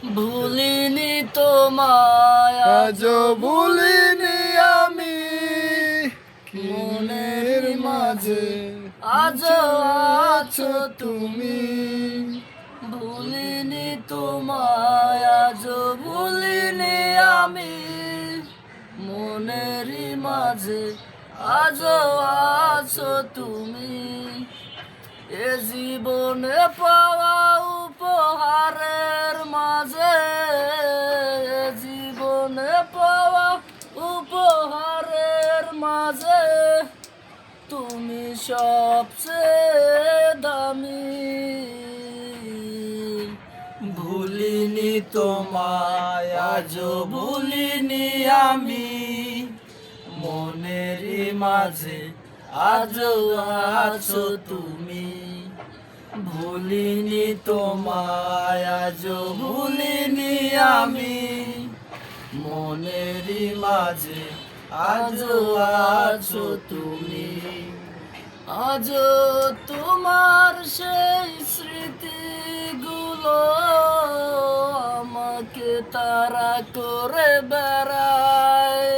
ভুলিনি তোমায় আজও ভুলিনি আমি মনের মনের মাঝে আজও আছো তুমি। ভুলিনি তোমায় আজও ভুলিনি আমি মনেরই মাঝে আজও আছো তুমি। এ জীবনে পাওয়া উপহারের মাঝে, এ জীবনে পাওয়া উপহারের মাঝে তুমি সবচেয়ে দামি। ভুলিনি তোমায় আজও ভুলিনি আমি মনেরই মাঝে আজও আছো তুমি। ভুলিনি তোমায় আজও ভুলিনি আমি মনেরই মাঝে আজও আছো তুমি। আজও তোমার সেই স্মৃতিগুলো আমাকে তাড়া করে বেড়ায়।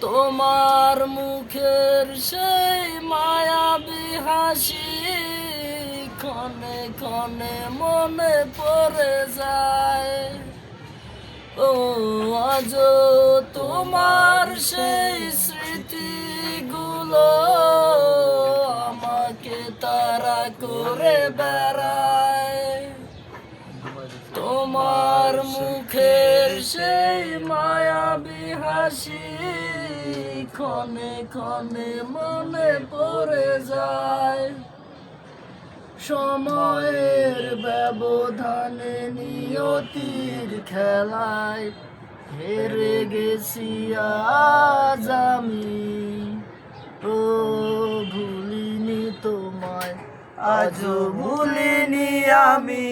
তোমার মুখের সেই মায়াবী হাসি ক্ষণে ক্ষণে মনে পড়ে যায়। ও আজও তোমার সেই স্মৃতিগুলো আমাকে তাড়া করে বেড়ায়। তোমার মুখের সেই মায়াবী হাসি ক্ষণে ক্ষণে মনে পড়ে যায়। সময়ের ব্যবধানে নিয়তির খেলায় হেরে গেছি আজ আমি। ও ভুলিনি তোমায় আজও ভুলিনি আমি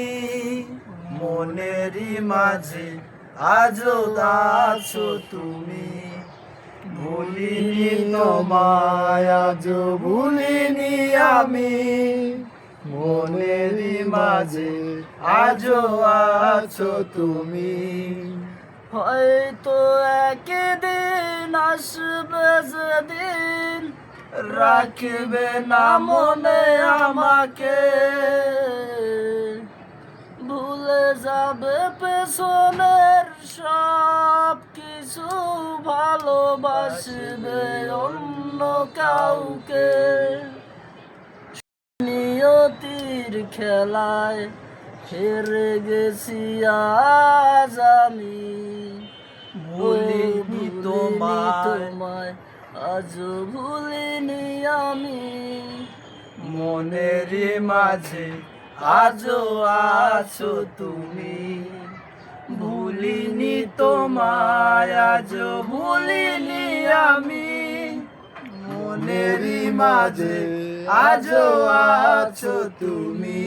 মনেরই মাঝে আজও আছো তুমি। ভুলিনি তোমায় আজও ভুলিনি আমি মনেরই মাঝে আজও আছো তুমি। হয়তো একদিন আসবে যেদিন রাখবে না মনে আমাকে, ভুলে যাবে পেছনের সব কিছু, ভালোবাসবে অন্য কাউকে। নিয়তির খেলায় হেরে গেছি আজ আমি। ভুলিনি তোমায় আজও ভুলিনি আমি মনেরই মাঝে আজও আছো তুমি। ভুলিনি তোমায় আজও ভুলিনি আমি মনেরই মাঝে আজও আছো তুমি।